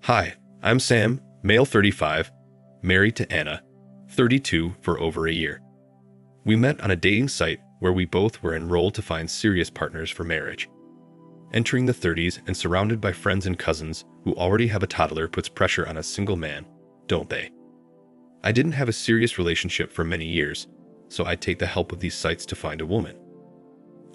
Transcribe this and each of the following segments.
Hi, I'm Sam, male 35, married to Anna, 32, for over a year. We met on a dating site where we both were enrolled to find serious partners for marriage. Entering the 30s and surrounded by friends and cousins who already have a toddler puts pressure on a single man, don't they? I didn't have a serious relationship for many years, so I'd take the help of these sites to find a woman.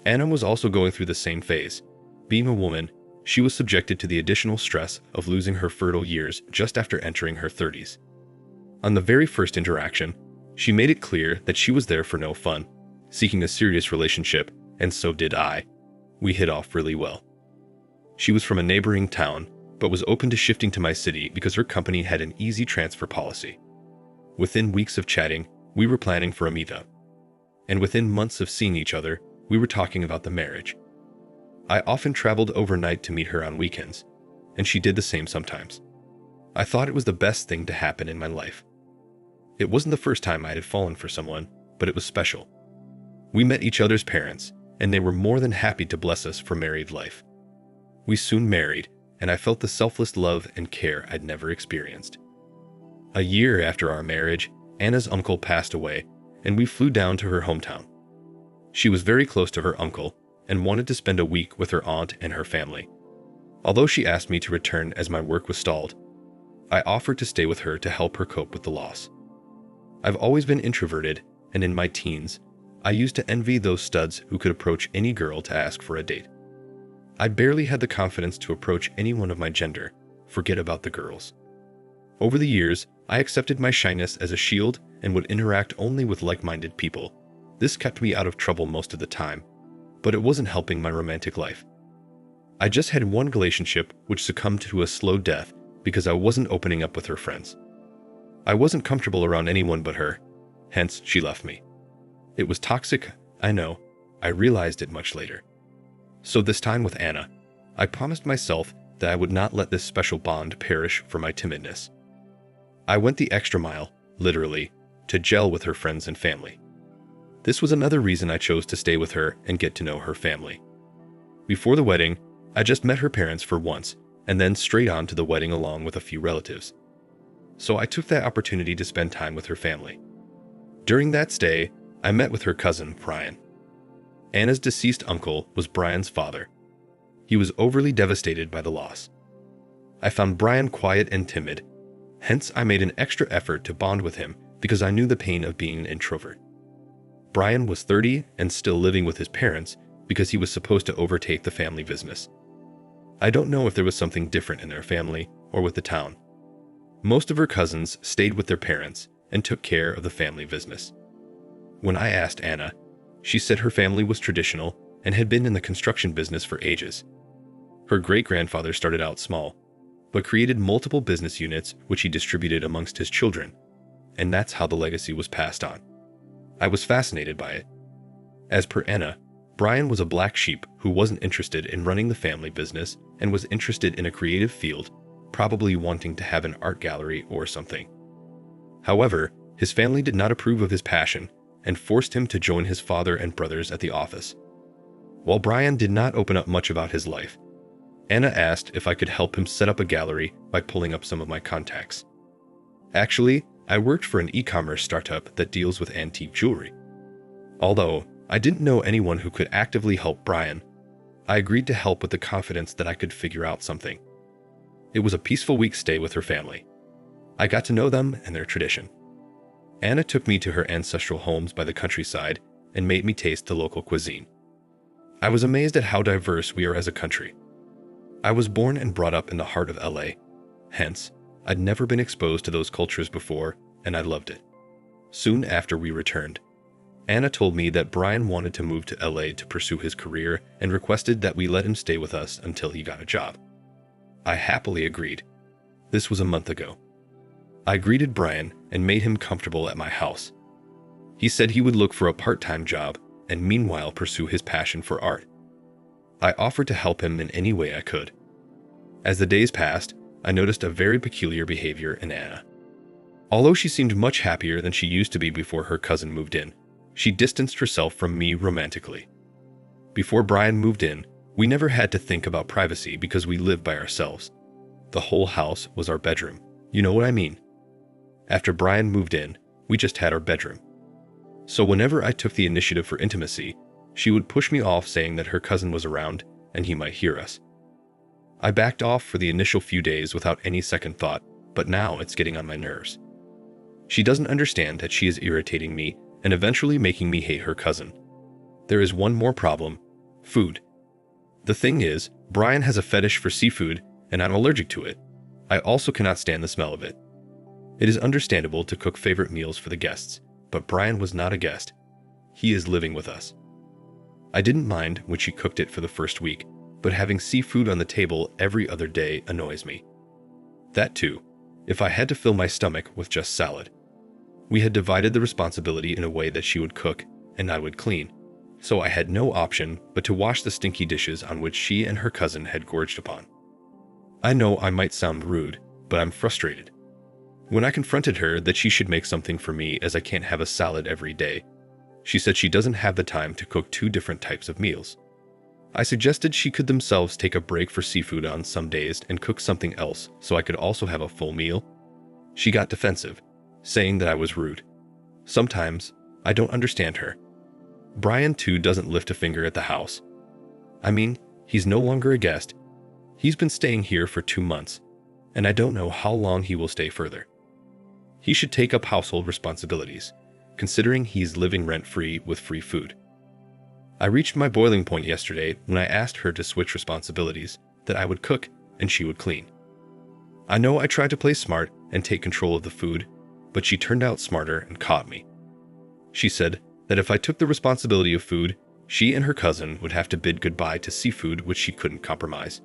Anna was also going through the same phase. Being a woman, she was subjected to the additional stress of losing her fertile years just after entering her 30s. On the very first interaction, she made it clear that she was there for no fun, seeking a serious relationship, and so did I. We hit off really well. She was from a neighboring town, but was open to shifting to my city because her company had an easy transfer policy. Within weeks of chatting, we were planning for a meetup. And within months of seeing each other, we were talking about the marriage. I often traveled overnight to meet her on weekends, and she did the same sometimes. I thought it was the best thing to happen in my life. It wasn't the first time I had fallen for someone, but it was special. We met each other's parents, and they were more than happy to bless us for married life. We soon married, and I felt the selfless love and care I'd never experienced. A year after our marriage, Anna's uncle passed away, and we flew down to her hometown. She was very close to her uncle and wanted to spend a week with her aunt and her family. Although she asked me to return as my work was stalled, I offered to stay with her to help her cope with the loss. I've always been introverted, and in my teens, I used to envy those studs who could approach any girl to ask for a date. I barely had the confidence to approach anyone of my gender, forget about the girls. Over the years, I accepted my shyness as a shield and would interact only with like-minded people. This kept me out of trouble most of the time, but it wasn't helping my romantic life. I just had one relationship which succumbed to a slow death because I wasn't opening up with her friends. I wasn't comfortable around anyone but her, hence she left me. It was toxic, I know. I realized it much later. So this time with Anna, I promised myself that I would not let this special bond perish for my timidness. I went the extra mile, literally, to gel with her friends and family. This was another reason I chose to stay with her and get to know her family. Before the wedding, I just met her parents for once, and then straight on to the wedding along with a few relatives. So I took that opportunity to spend time with her family. During that stay, I met with her cousin, Brian. Anna's deceased uncle was Brian's father. He was overly devastated by the loss. I found Brian quiet and timid, hence I made an extra effort to bond with him because I knew the pain of being an introvert. Brian was 30 and still living with his parents because he was supposed to overtake the family business. I don't know if there was something different in their family or with the town. Most of her cousins stayed with their parents and took care of the family business. When I asked Anna, she said her family was traditional and had been in the construction business for ages. Her great-grandfather started out small, but created multiple business units which he distributed amongst his children, and that's how the legacy was passed on. I was fascinated by it. As per Anna, Brian was a black sheep who wasn't interested in running the family business and was interested in a creative field, probably wanting to have an art gallery or something. However, his family did not approve of his passion and forced him to join his father and brothers at the office. While Brian did not open up much about his life, Anna asked if I could help him set up a gallery by pulling up some of my contacts. Actually, I worked for an e-commerce startup that deals with antique jewelry. Although I didn't know anyone who could actively help Brian, I agreed to help with the confidence that I could figure out something. It was a peaceful week's stay with her family. I got to know them and their tradition. Anna took me to her ancestral homes by the countryside and made me taste the local cuisine. I was amazed at how diverse we are as a country. I was born and brought up in the heart of LA, hence, I'd never been exposed to those cultures before, and I loved it. Soon after we returned, Anna told me that Brian wanted to move to LA to pursue his career and requested that we let him stay with us until he got a job. I happily agreed. This was a month ago. I greeted Brian and made him comfortable at my house. He said he would look for a part-time job and meanwhile pursue his passion for art. I offered to help him in any way I could. As the days passed, I noticed a very peculiar behavior in Anna. Although she seemed much happier than she used to be before her cousin moved in, she distanced herself from me romantically. Before Brian moved in, we never had to think about privacy because we lived by ourselves. The whole house was our bedroom. You know what I mean? After Brian moved in, we just had our bedroom. So whenever I took the initiative for intimacy, she would push me off saying that her cousin was around and he might hear us. I backed off for the initial few days without any second thought, but now it's getting on my nerves. She doesn't understand that she is irritating me and eventually making me hate her cousin. There is one more problem: food. The thing is, Brian has a fetish for seafood and I'm allergic to it. I also cannot stand the smell of it. It is understandable to cook favorite meals for the guests, but Brian was not a guest. He is living with us. I didn't mind when she cooked it for the first week, but having seafood on the table every other day annoys me. That too, if I had to fill my stomach with just salad. We had divided the responsibility in a way that she would cook and I would clean, so I had no option but to wash the stinky dishes on which she and her cousin had gorged upon. I know I might sound rude, but I'm frustrated. When I confronted her that she should make something for me as I can't have a salad every day, she said she doesn't have the time to cook 2 different types of meals. I suggested she could themselves take a break for seafood on some days and cook something else so I could also have a full meal. She got defensive, saying that I was rude. Sometimes, I don't understand her. Brian too doesn't lift a finger at the house. I mean, he's no longer a guest. He's been staying here for 2 months, and I don't know how long he will stay further. He should take up household responsibilities, considering he's living rent-free with free food. I reached my boiling point yesterday when I asked her to switch responsibilities, that I would cook and she would clean. I know I tried to play smart and take control of the food, but she turned out smarter and caught me. She said that if I took the responsibility of food, she and her cousin would have to bid goodbye to seafood which she couldn't compromise.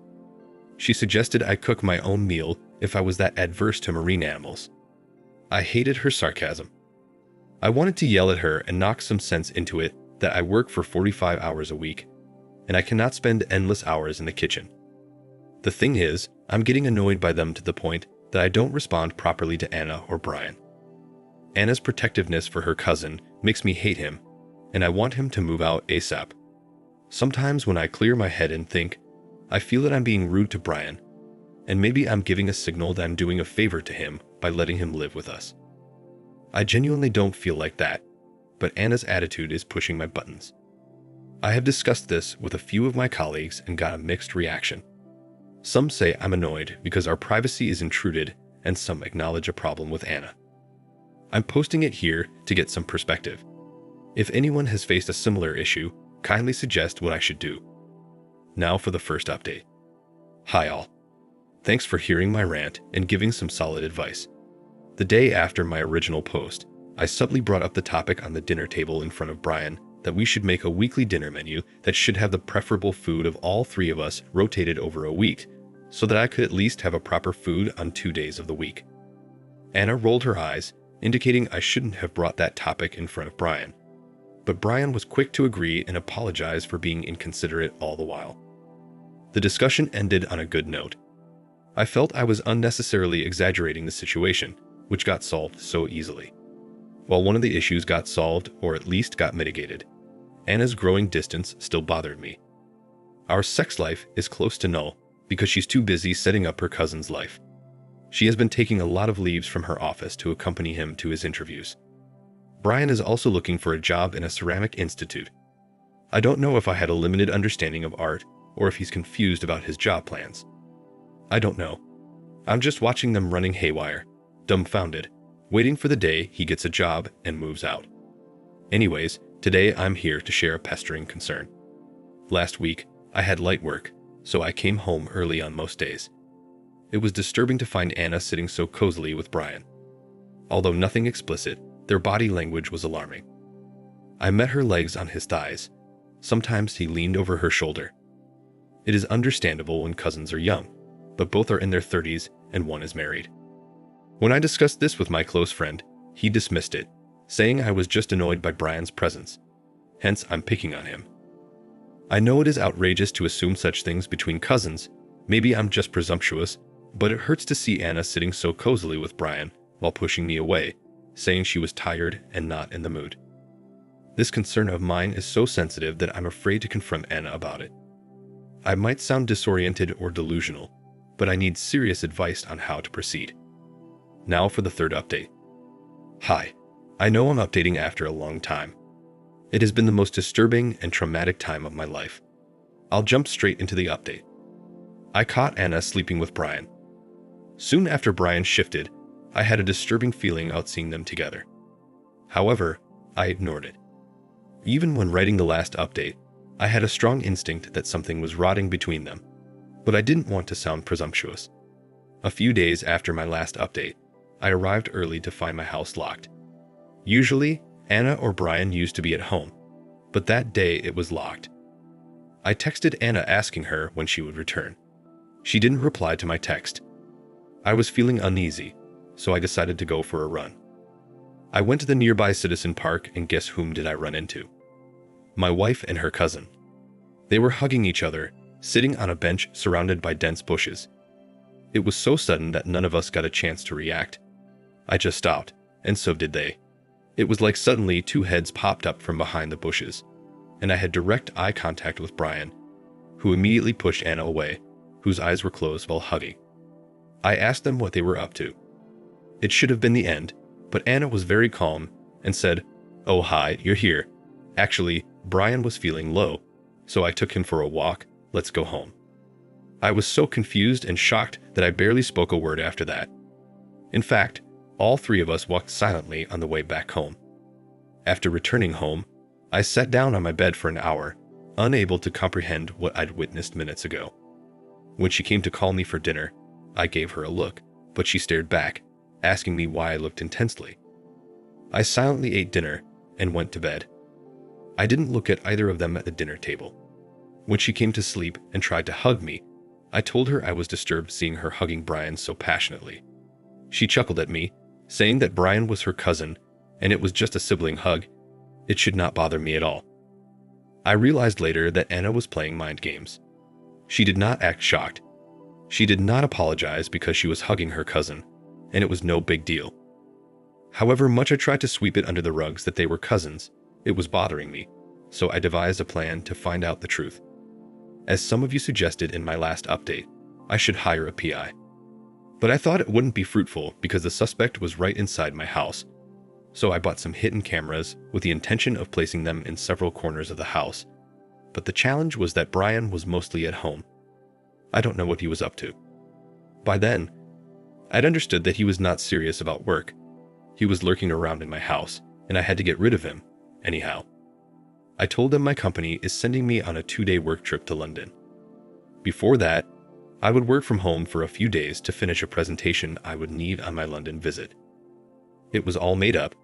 She suggested I cook my own meal if I was that adverse to marine animals. I hated her sarcasm. I wanted to yell at her and knock some sense into it that I work for 45 hours a week, and I cannot spend endless hours in the kitchen. The thing is, I'm getting annoyed by them to the point that I don't respond properly to Anna or Brian. Anna's protectiveness for her cousin makes me hate him, and I want him to move out ASAP. Sometimes when I clear my head and think, I feel that I'm being rude to Brian, and maybe I'm giving a signal that I'm doing a favor to him by letting him live with us. I genuinely don't feel like that, but Anna's attitude is pushing my buttons. I have discussed this with a few of my colleagues and got a mixed reaction. Some say I'm annoyed because our privacy is intruded, and some acknowledge a problem with Anna. I'm posting it here to get some perspective. If anyone has faced a similar issue, kindly suggest what I should do. Now for the first update. Hi all. Thanks for hearing my rant and giving some solid advice. The day after my original post, I subtly brought up the topic on the dinner table in front of Brian that we should make a weekly dinner menu that should have the preferable food of all 3 of us rotated over a week, so that I could at least have a proper food on 2 days of the week. Anna rolled her eyes, indicating I shouldn't have brought that topic in front of Brian. But Brian was quick to agree and apologize for being inconsiderate all the while. The discussion ended on a good note. I felt I was unnecessarily exaggerating the situation, which got solved so easily. While one of the issues got solved, or at least got mitigated, Anna's growing distance still bothered me. Our sex life is close to null because she's too busy setting up her cousin's life. She has been taking a lot of leaves from her office to accompany him to his interviews. Brian is also looking for a job in a ceramic institute. I don't know if I had a limited understanding of art or if he's confused about his job plans. I don't know. I'm just watching them running haywire, dumbfounded, waiting for the day he gets a job and moves out. Anyways, today I'm here to share a pestering concern. Last week, I had light work, so I came home early on most days. It was disturbing to find Anna sitting so cozily with Brian. Although nothing explicit, their body language was alarming. I met her legs on his thighs. Sometimes he leaned over her shoulder. It is understandable when cousins are young, but both are in their 30s and one is married. When I discussed this with my close friend, he dismissed it, saying I was just annoyed by Brian's presence. Hence, I'm picking on him. I know it is outrageous to assume such things between cousins. Maybe I'm just presumptuous, but it hurts to see Anna sitting so cozily with Brian while pushing me away, saying she was tired and not in the mood. This concern of mine is so sensitive that I'm afraid to confront Anna about it. I might sound disoriented or delusional, but I need serious advice on how to proceed. Now for the third update. Hi, I know I'm updating after a long time. It has been the most disturbing and traumatic time of my life. I'll jump straight into the update. I caught Anna sleeping with Brian. Soon after Brian shifted, I had a disturbing feeling about seeing them together. However, I ignored it. Even when writing the last update, I had a strong instinct that something was rotting between them, but I didn't want to sound presumptuous. A few days after my last update, I arrived early to find my house locked. Usually, Anna or Brian used to be at home, but that day it was locked. I texted Anna asking her when she would return. She didn't reply to my text. I was feeling uneasy, so I decided to go for a run. I went to the nearby Citizen Park, and guess whom did I run into? My wife and her cousin. They were hugging each other, sitting on a bench surrounded by dense bushes. It was so sudden that none of us got a chance to react. I just stopped, and so did they. It was like suddenly two heads popped up from behind the bushes, and I had direct eye contact with Brian, who immediately pushed Anna away, whose eyes were closed while hugging. I asked them what they were up to. It should have been the end, but Anna was very calm and said, "Oh hi, you're here. Actually, Brian was feeling low, so I took him for a walk. Let's go home." I was so confused and shocked that I barely spoke a word after that. In fact, all three of us walked silently on the way back home. After returning home, I sat down on my bed for an hour, unable to comprehend what I'd witnessed minutes ago. When she came to call me for dinner, I gave her a look, but she stared back, asking me why I looked intensely. I silently ate dinner and went to bed. I didn't look at either of them at the dinner table. When she came to sleep and tried to hug me, I told her I was disturbed seeing her hugging Brian so passionately. She chuckled at me, saying that Brian was her cousin and it was just a sibling hug. It should not bother me at all. I realized later that Anna was playing mind games. She did not act shocked. She did not apologize because she was hugging her cousin, and it was no big deal. However much I tried to sweep it under the rugs that they were cousins, it was bothering me, so I devised a plan to find out the truth. As some of you suggested in my last update, I should hire a PI. But I thought it wouldn't be fruitful because the suspect was right inside my house, so I bought some hidden cameras with the intention of placing them in several corners of the house. But the challenge was that Brian was mostly at home. I don't know what he was up to. By then, I'd understood that he was not serious about work. He was lurking around in my house, and I had to get rid of him, anyhow. I told them my company is sending me on a 2-day work trip to London. Before that, I would work from home for a few days to finish a presentation I would need on my London visit. It was all made up,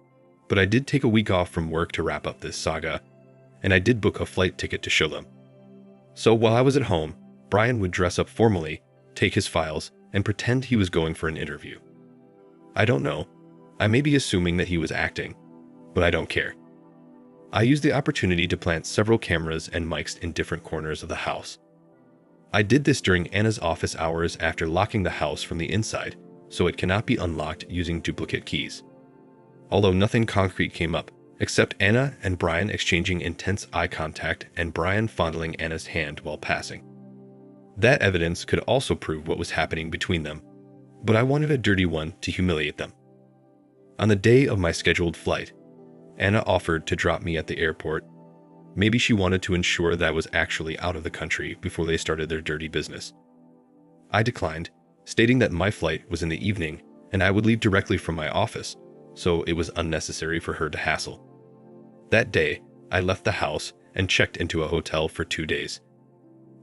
but I did take a week off from work to wrap up this saga, and I did book a flight ticket to show them. So while I was at home, Brian would dress up formally, take his files, and pretend he was going for an interview. I don't know. I may be assuming that he was acting, but I don't care. I used the opportunity to plant several cameras and mics in different corners of the house. I did this during Anna's office hours after locking the house from the inside, so it cannot be unlocked using duplicate keys. Although nothing concrete came up, except Anna and Brian exchanging intense eye contact and Brian fondling Anna's hand while passing. That evidence could also prove what was happening between them, but I wanted a dirty one to humiliate them. On the day of my scheduled flight, Anna offered to drop me at the airport. Maybe she wanted to ensure that I was actually out of the country before they started their dirty business. I declined, stating that my flight was in the evening and I would leave directly from my office, so it was unnecessary for her to hassle. That day, I left the house and checked into a hotel for 2 days.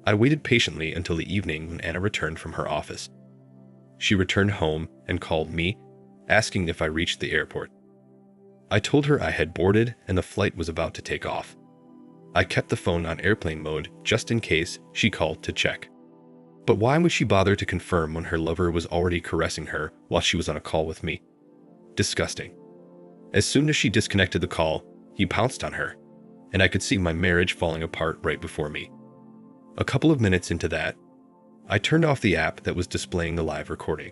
I waited patiently until the evening when Anna returned from her office. She returned home and called me, asking if I reached the airport. I told her I had boarded and the flight was about to take off. I kept the phone on airplane mode just in case she called to check. But why would she bother to confirm when her lover was already caressing her while she was on a call with me? Disgusting. As soon as she disconnected the call, he pounced on her, and I could see my marriage falling apart right before me. A couple of minutes into that, I turned off the app that was displaying the live recording.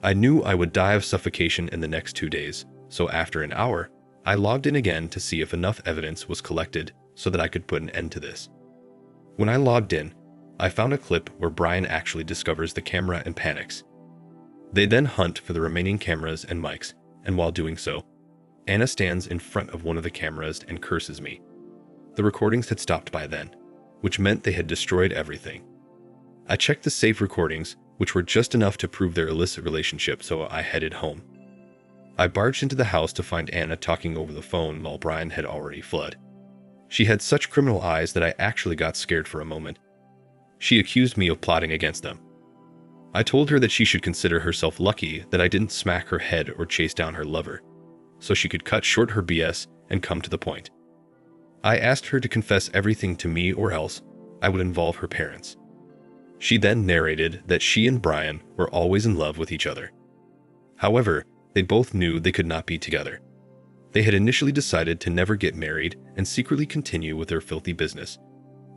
I knew I would die of suffocation in the next 2 days, so after an hour, I logged in again to see if enough evidence was collected so that I could put an end to this. When I logged in, I found a clip where Brian actually discovers the camera and panics. They then hunt for the remaining cameras and mics, and while doing so, Anna stands in front of one of the cameras and curses me. The recordings had stopped by then, which meant they had destroyed everything. I checked the saved recordings, which were just enough to prove their illicit relationship, so I headed home. I barged into the house to find Anna talking over the phone while Brian had already fled. She had such criminal eyes that I actually got scared for a moment. She accused me of plotting against them. I told her that she should consider herself lucky that I didn't smack her head or chase down her lover, so she could cut short her BS and come to the point. I asked her to confess everything to me or else I would involve her parents. She then narrated that she and Brian were always in love with each other. However, they both knew they could not be together. They had initially decided to never get married and secretly continue with their filthy business.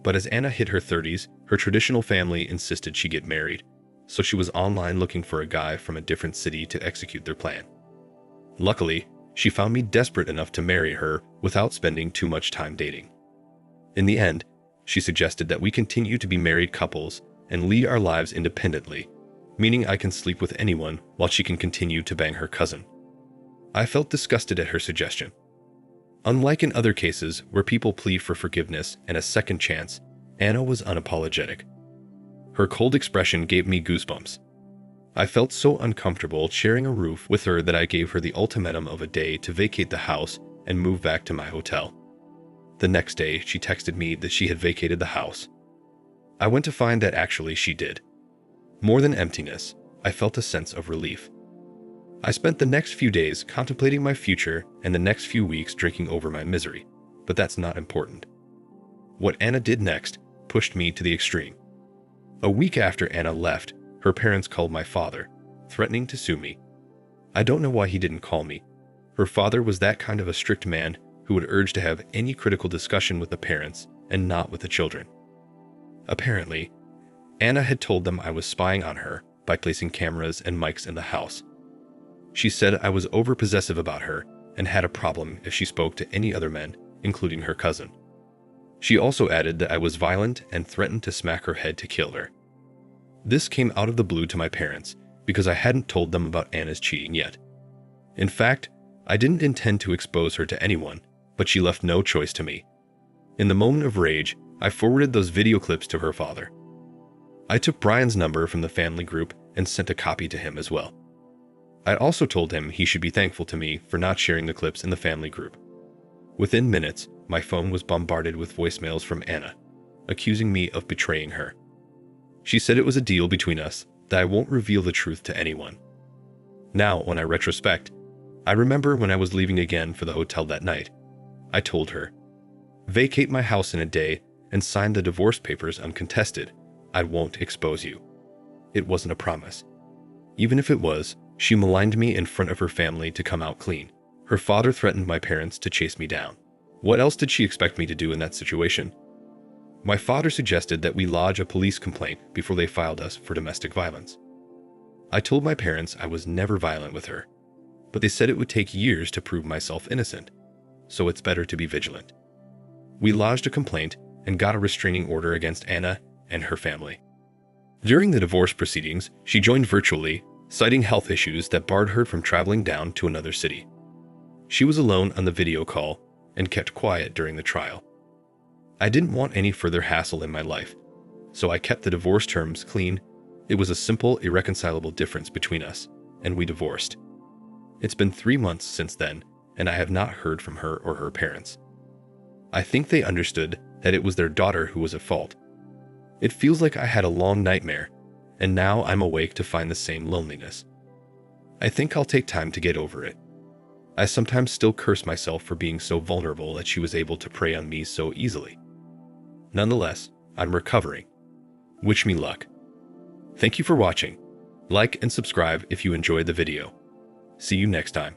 But as Anna hit her 30s, her traditional family insisted she get married, so she was online looking for a guy from a different city to execute their plan. Luckily, she found me desperate enough to marry her without spending too much time dating. In the end, she suggested that we continue to be married couples and lead our lives independently, meaning I can sleep with anyone while she can continue to bang her cousin. I felt disgusted at her suggestion. Unlike in other cases where people plead for forgiveness and a second chance, Anna was unapologetic. Her cold expression gave me goosebumps. I felt so uncomfortable sharing a roof with her that I gave her the ultimatum of a day to vacate the house and move back to my hotel. The next day, she texted me that she had vacated the house. I went to find that actually she did. More than emptiness, I felt a sense of relief. I spent the next few days contemplating my future and the next few weeks drinking over my misery, but that's not important. What Anna did next pushed me to the extreme. A week after Anna left, her parents called my father, threatening to sue me. I don't know why he didn't call me. Her father was that kind of a strict man who would urge to have any critical discussion with the parents and not with the children. Apparently, Anna had told them I was spying on her by placing cameras and mics in the house. She said I was overpossessive about her and had a problem if she spoke to any other men, including her cousin. She also added that I was violent and threatened to smack her head to kill her. This came out of the blue to my parents because I hadn't told them about Anna's cheating yet. In fact, I didn't intend to expose her to anyone, but she left no choice to me. In the moment of rage, I forwarded those video clips to her father. I took Brian's number from the family group and sent a copy to him as well. I also told him he should be thankful to me for not sharing the clips in the family group. Within minutes, my phone was bombarded with voicemails from Anna, accusing me of betraying her. She said it was a deal between us that I won't reveal the truth to anyone. Now, when I retrospect, I remember when I was leaving again for the hotel that night, I told her, "Vacate my house in a day and sign the divorce papers uncontested. I won't expose you." It wasn't a promise. Even if it was, she maligned me in front of her family to come out clean. Her father threatened my parents to chase me down. What else did she expect me to do in that situation? My father suggested that we lodge a police complaint before they filed us for domestic violence. I told my parents I was never violent with her, but they said it would take years to prove myself innocent, so it's better to be vigilant. We lodged a complaint and got a restraining order against Anna and her family. During the divorce proceedings, she joined virtually, citing health issues that barred her from traveling down to another city. She was alone on the video call and kept quiet during the trial. I didn't want any further hassle in my life, so I kept the divorce terms clean. It was a simple, irreconcilable difference between us, and we divorced. It's been 3 months since then, and I have not heard from her or her parents. I think they understood that it was their daughter who was at fault. It feels like I had a long nightmare, and now I'm awake to find the same loneliness. I think I'll take time to get over it. I sometimes still curse myself for being so vulnerable that she was able to prey on me so easily. Nonetheless, I'm recovering. Wish me luck. Thank you for watching. Like and subscribe if you enjoyed the video. See you next time.